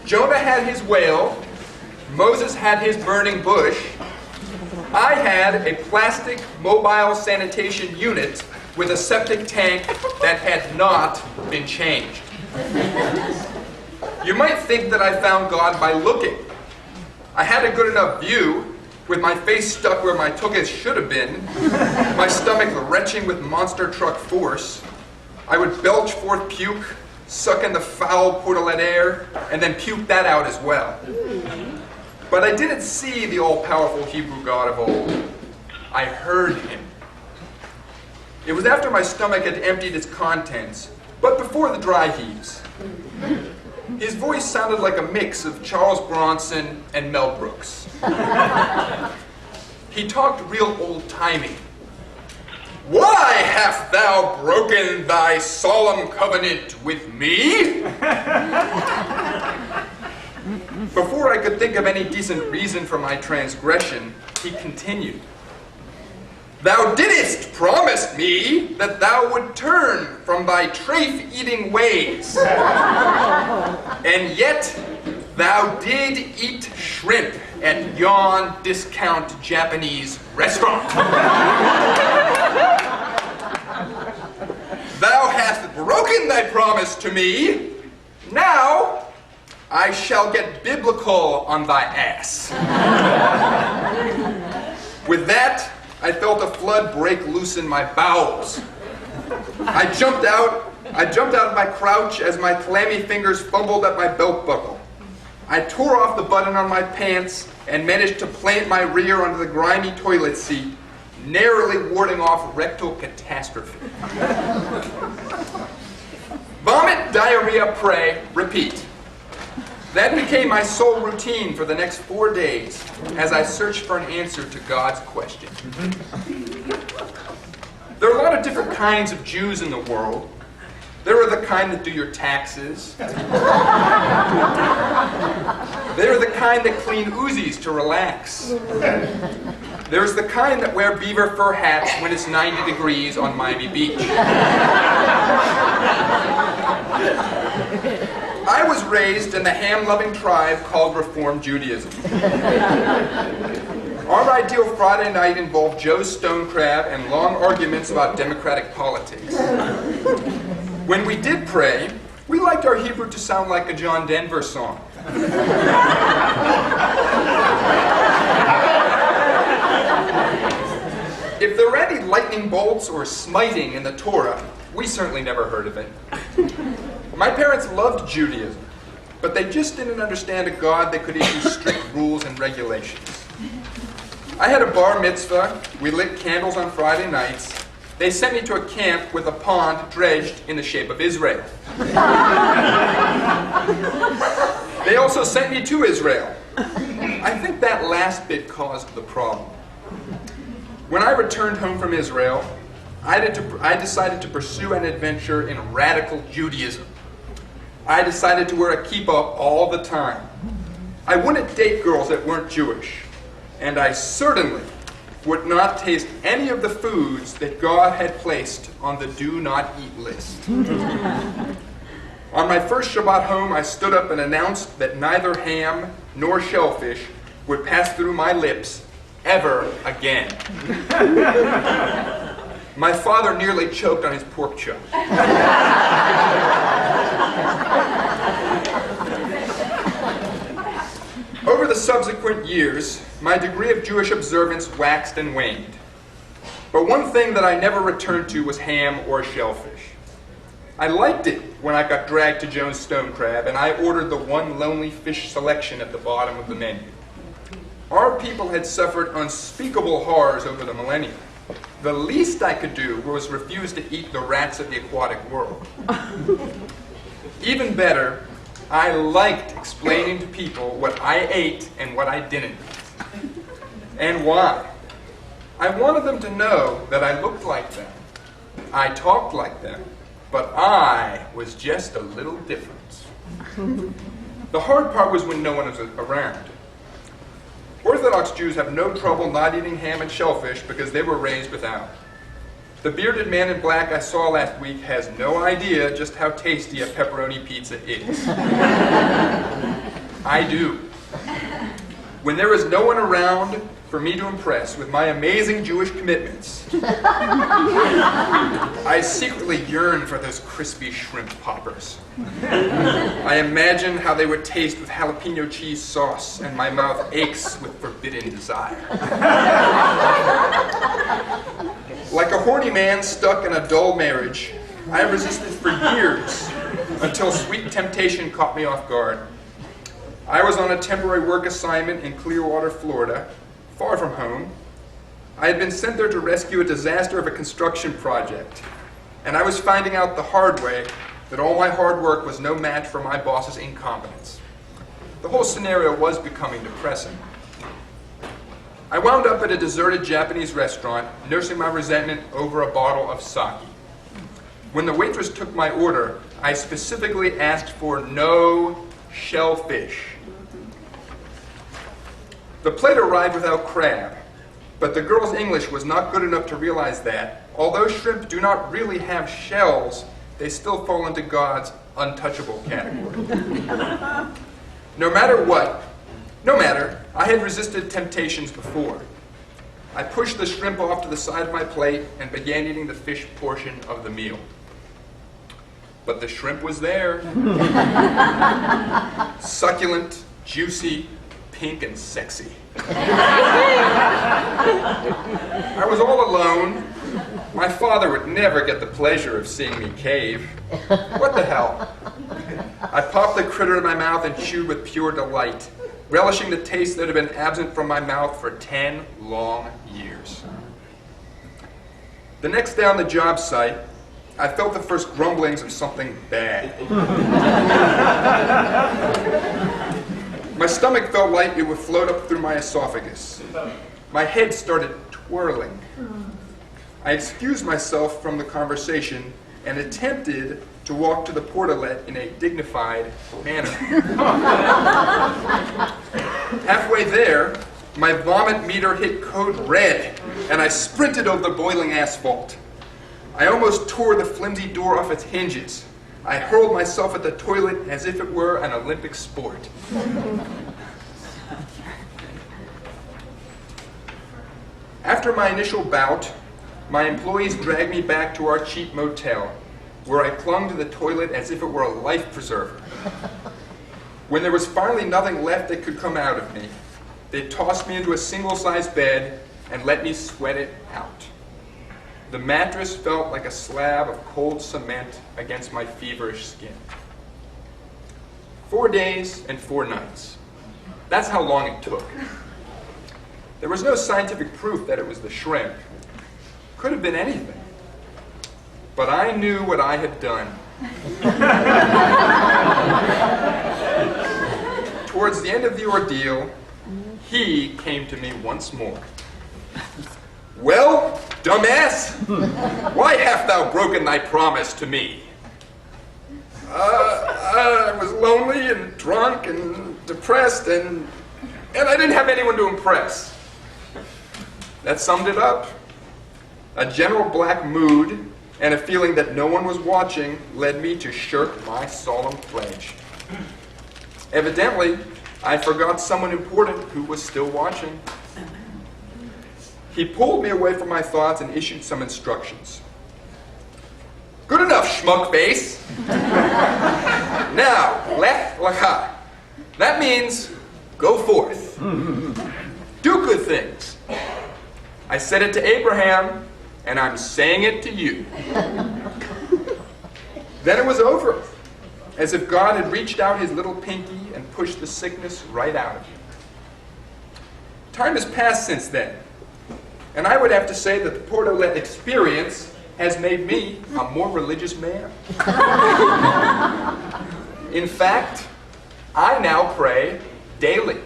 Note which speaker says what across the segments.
Speaker 1: Jonah had his whale, Moses had his burning bush, I had a plastic mobile sanitation unit with a septic tank that had not been changed. You might think that I found God by looking. I had a good enough view, with my face stuck where my tuchus should have been, my stomach retching with monster truck force. I would belch forth puke, suck in the foul portalet air, and then puke that out as well. But I didn't see the all-powerful Hebrew God of old. I heard him. It was after my stomach had emptied its contents, but before the dry heaves. His voice sounded like a mix of Charles Bronson and Mel Brooks. He talked real old-timey. Why hast thou broken thy solemn covenant with me? Before I could think of any decent reason for my transgression, he continued. Thou didst promise me that thou would turn from thy trafe-eating ways. And yet thou did eat shrimp at yon discount Japanese restaurant. Thou hast broken thy promise to me. Now I shall get biblical on thy ass. With that, I felt a flood break loose in my bowels. I jumped out of my crouch as my clammy fingers fumbled at my belt buckle. I tore off the button on my pants and managed to plant my rear onto the grimy toilet seat, narrowly warding off rectal catastrophe. Vomit, diarrhea, pray, repeat. That became my sole routine for the next 4 days as I searched for an answer to God's question. There are a lot of different kinds of Jews in the world. There are the kind that do your taxes. There are the kind that clean Uzis to relax. There's the kind that wear beaver fur hats when it's 90 degrees on Miami Beach. I was raised in the ham-loving tribe called Reform Judaism. Our ideal Friday night involved Joe's stone crab and long arguments about democratic politics. When we did pray, we liked our Hebrew to sound like a John Denver song. If there were any lightning bolts or smiting in the Torah, we certainly never heard of it. My parents loved Judaism, but they just didn't understand a God that could issue strict rules and regulations. I had a bar mitzvah, we lit candles on Friday nights. They sent me to a camp with a pond dredged in the shape of Israel. They also sent me to Israel. I think that last bit caused the problem. When I returned home from Israel, I decided to pursue an adventure in radical Judaism. I decided to wear a kippah all the time. I wouldn't date girls that weren't Jewish. And I certainly would not taste any of the foods that God had placed on the do not eat list. On my first Shabbat home, I stood up and announced that neither ham nor shellfish would pass through my lips ever again. My father nearly choked on his pork chop. Over the subsequent years, my degree of Jewish observance waxed and waned. But one thing that I never returned to was ham or shellfish. I liked it when I got dragged to Joe's stone crab and I ordered the one lonely fish selection at the bottom of the menu. Our people had suffered unspeakable horrors over the millennia. The least I could do was refuse to eat the rats of the aquatic world. Even better, I liked explaining to people what I ate and what I didn't eat. And why. I wanted them to know that I looked like them. I talked like them. But I was just a little different. The hard part was when no one was around. Orthodox Jews have no trouble not eating ham and shellfish because they were raised without. The bearded man in black I saw last week has no idea just how tasty a pepperoni pizza is. I do. When there is no one around for me to impress with my amazing Jewish commitments, I secretly yearn for those crispy shrimp poppers. I imagine how they would taste with jalapeno cheese sauce, and my mouth aches with forbidden desire. Like a horny man stuck in a dull marriage, I resisted for years until sweet temptation caught me off guard. I was on a temporary work assignment in Clearwater, Florida, far from home. I had been sent there to rescue a disaster of a construction project, and I was finding out the hard way that all my hard work was no match for my boss's incompetence. The whole scenario was becoming depressing. I wound up at a deserted Japanese restaurant, nursing my resentment over a bottle of sake. When the waitress took my order, I specifically asked for no shellfish. The plate arrived without crab, but the girl's English was not good enough to realize that, although shrimp do not really have shells, they still fall into God's untouchable category. No matter, I had resisted temptations before. I pushed the shrimp off to the side of my plate and began eating the fish portion of the meal. But the shrimp was there. Succulent, juicy, pink, and sexy. I was all alone. My father would never get the pleasure of seeing me cave. What the hell? I popped the critter in my mouth and chewed with pure delight, relishing the taste that had been absent from my mouth for 10 long years. The next day on the job site, I felt the first grumblings of something bad. My stomach felt like it would float up through my esophagus. My head started twirling. I excused myself from the conversation and attempted to walk to the portalet in a dignified manner. Halfway there, my vomit meter hit code red, and I sprinted over the boiling asphalt. I almost tore the flimsy door off its hinges. I hurled myself at the toilet as if it were an Olympic sport. After my initial bout, my employees dragged me back to our cheap motel, where I clung to the toilet as if it were a life preserver. When there was finally nothing left that could come out of me, they tossed me into a single-sized bed and let me sweat it out. The mattress felt like a slab of cold cement against my feverish skin. 4 days and 4 nights. That's how long it took. There was no scientific proof that it was the shrimp. Could have been anything. But I knew what I had done. Towards the end of the ordeal, he came to me once more. Well, dumbass, why hast thou broken thy promise to me? I was lonely and drunk and depressed, and I didn't have anyone to impress. That summed it up. A general black mood and a feeling that no one was watching led me to shirk my solemn pledge. Evidently, I forgot someone important who was still watching. He pulled me away from my thoughts and issued some instructions. Good enough, schmuck face. Now, lech lecha. That means go forth. Do good things. I said it to Abraham, and I'm saying it to you. Then it was over, as if God had reached out his little pinky and pushed the sickness right out of me. Time has passed since then, and I would have to say that the portalet experience has made me a more religious man. In fact, I now pray daily.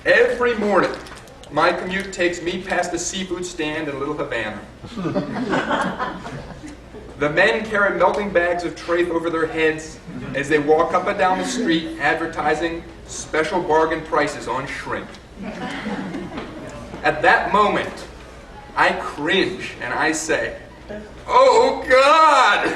Speaker 1: Every morning, my commute takes me past the seafood stand in Little Havana. The men carry melting bags of trafe over their heads as they walk up and down the street advertising special bargain prices on shrimp. At that moment, I cringe and I say, "Oh God!"